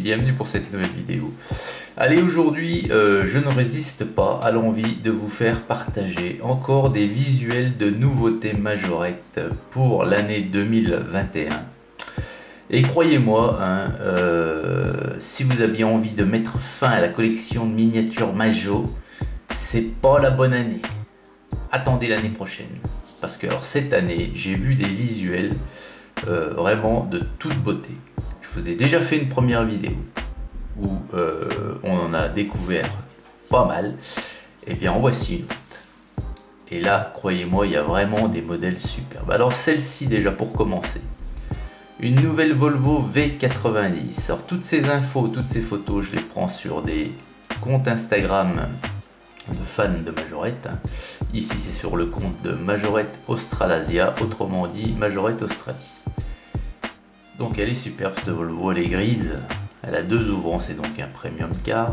bienvenue pour cette nouvelle vidéo. Allez, aujourd'hui, je ne résiste pas à l'envie de vous faire partager encore des visuels de nouveautés majorettes pour l'année 2021. Et croyez-moi, hein, si vous aviez envie de mettre fin à la collection de miniatures Majo, c'est pas la bonne année. Attendez l'année prochaine. Parce que alors, cette année, j'ai vu des visuels vraiment de toute beauté. Je vous ai déjà fait une première vidéo où on en a découvert pas mal. Et bien en voici une autre. Et là, croyez-moi, il y a vraiment des modèles superbes. Alors celle-ci déjà pour commencer. Une nouvelle Volvo V90. Alors toutes ces infos, toutes ces photos, je les prends sur des comptes Instagram de fans de Majorette. Ici c'est sur le compte de Majorette Australasia, autrement dit Majorette Australie. Donc elle est superbe cette Volvo, elle est grise, elle a deux ouvrants, c'est donc un premium car.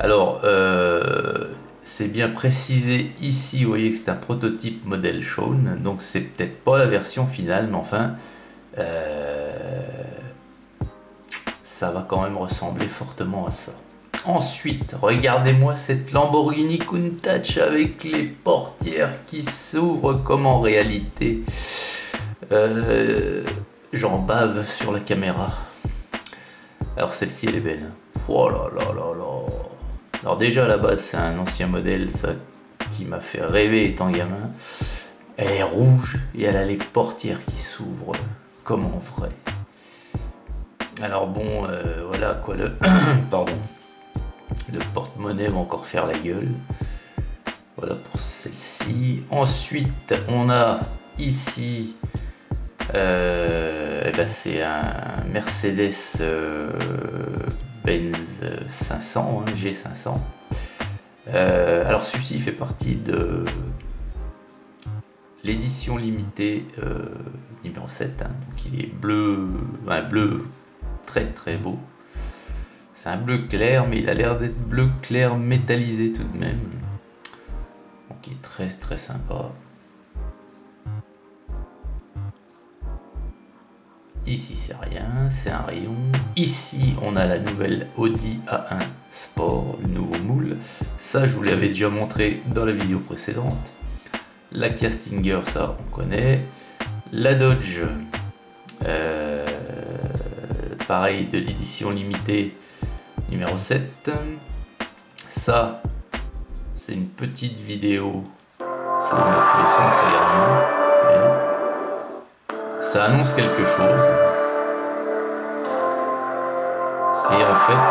Alors c'est bien précisé ici, vous voyez que c'est un prototype modèle Shawn, donc c'est peut-être pas la version finale, mais enfin ça va quand même ressembler fortement à ça. Ensuite, regardez-moi cette Lamborghini Countach avec les portières qui s'ouvrent comme en réalité. J'en bave sur la caméra. Alors celle-ci elle est belle. Oh là là là là. Alors déjà à la base c'est un ancien modèle ça qui m'a fait rêver étant gamin. Elle est rouge et elle a les portières qui s'ouvrent comme en vrai. Alors bon voilà quoi le pardon. Le porte-monnaie va encore faire la gueule. Voilà pour celle-ci. Ensuite on a ici c'est un Mercedes Benz 500, hein, G500. Alors celui-ci fait partie de l'édition limitée numéro 7, hein, donc il est bleu, un bleu très très beau. C'est un bleu clair, mais il a l'air d'être bleu clair métallisé tout de même. Donc il est très très sympa. Ici c'est rien, c'est un rayon. Ici on a la nouvelle Audi A1 Sport, le nouveau moule. Ça je vous l'avais déjà montré dans la vidéo précédente. La Kia Stinger, ça on connaît. La Dodge, pareil de l'édition limitée numéro 7. Ça c'est une petite vidéo. Ça annonce quelque chose. Et en fait,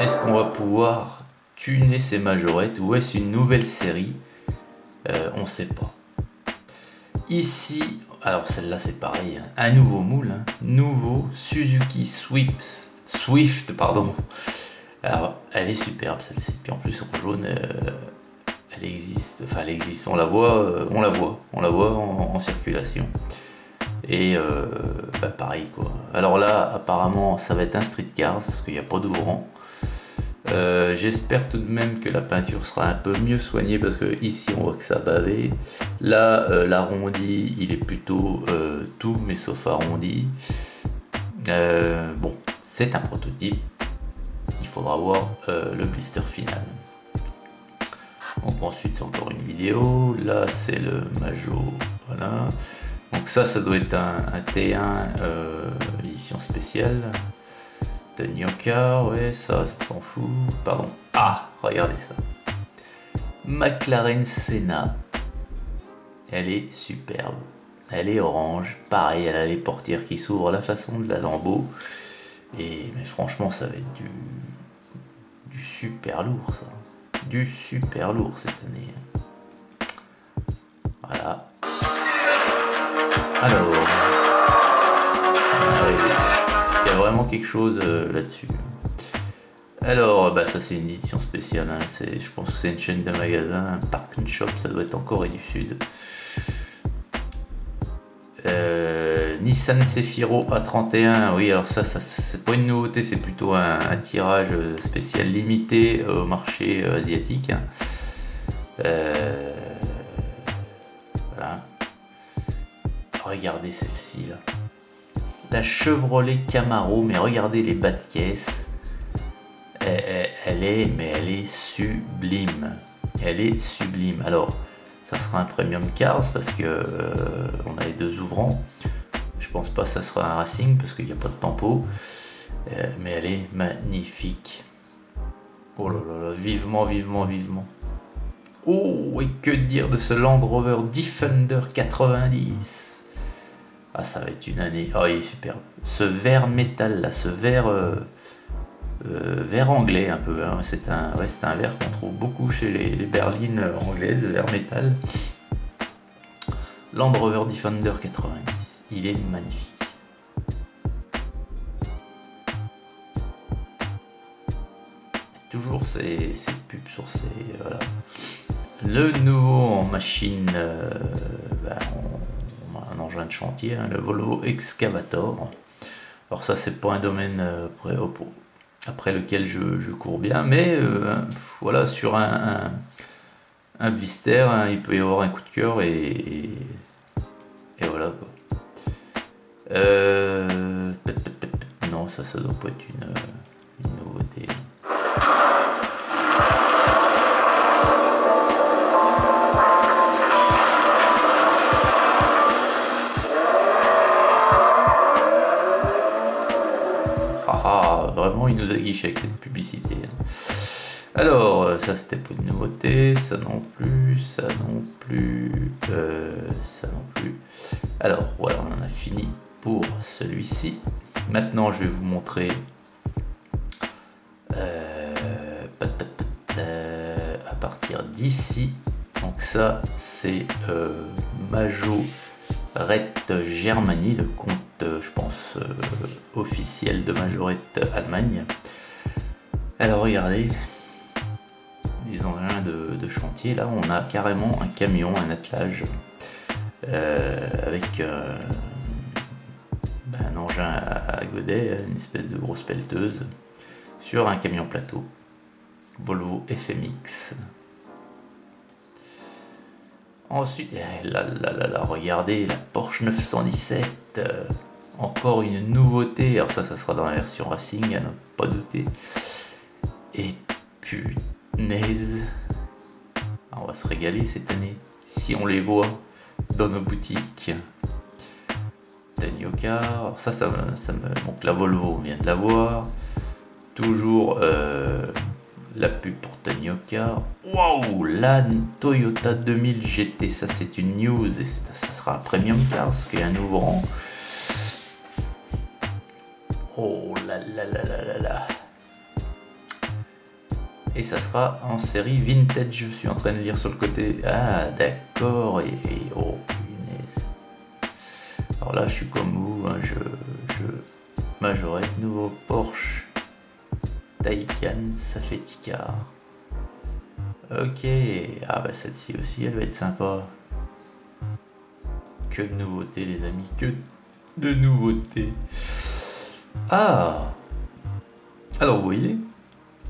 est-ce qu'on va pouvoir tuner ces majorettes ou est-ce une nouvelle série? On ne sait pas. Ici, alors celle-là c'est pareil, hein, un nouveau moule, hein, nouveau Suzuki Swift, pardon. Alors elle est superbe celle-ci. Puis en plus en jaune. Elle existe, on la voit en circulation. Et pareil quoi. Alors là, apparemment, ça va être un street car parce qu'il n'y a pas d'ouvrant. J'espère tout de même que la peinture sera un peu mieux soignée parce que ici on voit que ça a bavé. Là, l'arrondi, il est plutôt tout, mais sauf arrondi. Bon, c'est un prototype. Il faudra voir le blister final. Donc ensuite c'est encore une vidéo, là c'est le Majo, voilà. Donc ça doit être un T1 édition spéciale. Tanyoka, ouais ça s'en fout, pardon. Ah, regardez ça. McLaren Senna, elle est superbe. Elle est orange, pareil, elle a les portières qui s'ouvrent à la façon de la Lambo. Mais franchement ça va être du super lourd ça. Du super lourd cette année. Voilà. Alors, il y a vraiment quelque chose là-dessus. Alors, ça c'est une édition spéciale. Hein. Je pense que c'est une chaîne de magasins, un Park and Shop, ça doit être en Corée du Sud. Nissan Cefiro A31, oui alors ça c'est pas une nouveauté, c'est plutôt un tirage spécial limité au marché asiatique. Voilà. Regardez celle-ci là. la Chevrolet Camaro, mais regardez les bas de caisse. Elle est sublime. Elle est sublime. Alors, ça sera un premium cars parce que on a les deux ouvrants. Je pense pas que ça sera un racing parce qu'il n'y a pas de tempo. Mais elle est magnifique. Oh là là, vivement, vivement, vivement. Oh, et que dire de ce Land Rover Defender 90. Ah, ça va être une année. Oh, il est superbe. Ce vert métal là, ce vert anglais un peu. Hein. C'est un vert qu'on trouve beaucoup chez les berlines anglaises, vert métal. Land Rover Defender 90. Il est magnifique. Toujours ces pubs sur ces... Voilà. Le nouveau en machine, on a un engin de chantier, hein, le Volvo Excavator. Alors ça c'est pas un domaine après lequel je cours bien, mais voilà, sur un blister, hein, il peut y avoir un coup de cœur et voilà quoi. Non, ça doit pas être une nouveauté. Vraiment, il nous a guiché avec cette publicité. Alors, ça c'était pas une nouveauté, ça non plus, ça non plus, ça non plus. Alors, voilà, on en a fini pour celui-ci. Maintenant, je vais vous montrer à partir d'ici. Donc ça, c'est Majorette Germanie, le compte, je pense, officiel de Majorette Allemagne. Alors regardez, les engins de chantier, là on a carrément un camion, un attelage, avec un engin à godet, une espèce de grosse pelleteuse, sur un camion plateau, Volvo FMX. Ensuite, là, regardez, la Porsche 917, encore une nouveauté. Alors ça sera dans la version Racing, à ne pas douter. Et punaise, on va se régaler cette année, si on les voit dans nos boutiques. Tenioka, alors ça me... Donc la Volvo, on vient de la voir. Toujours... la pub pour Tenioka. Waouh, la Toyota 2000 GT, ça c'est une news et ça sera un premium car parce qu'il y a un nouveau rang. Oh là là là là là là. Et ça sera en série vintage, je suis en train de lire sur le côté. Ah d'accord, et oh punaise. Alors là je suis comme vous, hein, Majorette, nouveau Porsche Taycan Safety-Car. Ok, ah bah celle-ci aussi elle va être sympa. Que de nouveautés les amis, que de nouveautés. Ah, alors vous voyez,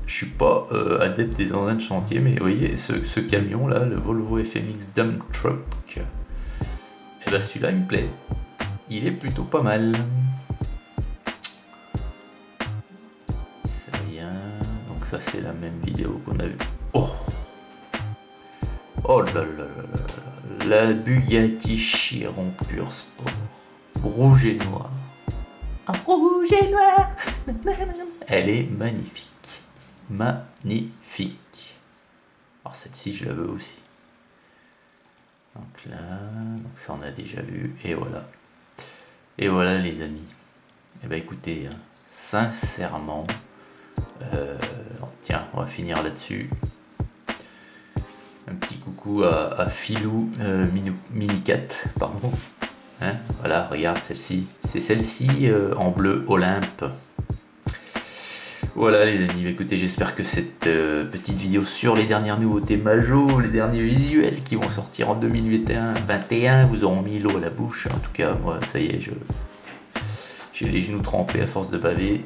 je suis pas adepte des engins de chantier, mais vous voyez ce camion là, le Volvo FMX Dump Truck, et bah celui-là il me plaît, il est plutôt pas mal. Ça c'est la même vidéo qu'on a vue. Oh, oh là là là là, la Bugatti Chiron Pure Sport, rouge et noir. Rouge et noir. Elle est magnifique, magnifique. Alors celle-ci je la veux aussi. Donc là, donc ça on a déjà vu et voilà les amis. Et bah écoutez, sincèrement. Tiens, on va finir là-dessus. Un petit coucou à Philou Minicat, pardon. Hein, voilà, regarde celle-ci. C'est celle-ci en bleu Olympe. Voilà les amis, écoutez, j'espère que cette petite vidéo sur les dernières nouveautés Majo, les derniers visuels qui vont sortir en 2021 vous auront mis l'eau à la bouche. En tout cas, moi, ça y est, j'ai les genoux trempés à force de baver.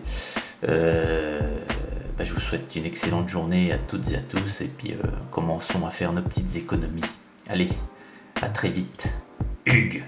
Je vous souhaite une excellente journée à toutes et à tous et puis commençons à faire nos petites économies. Allez, à très vite. Hugues.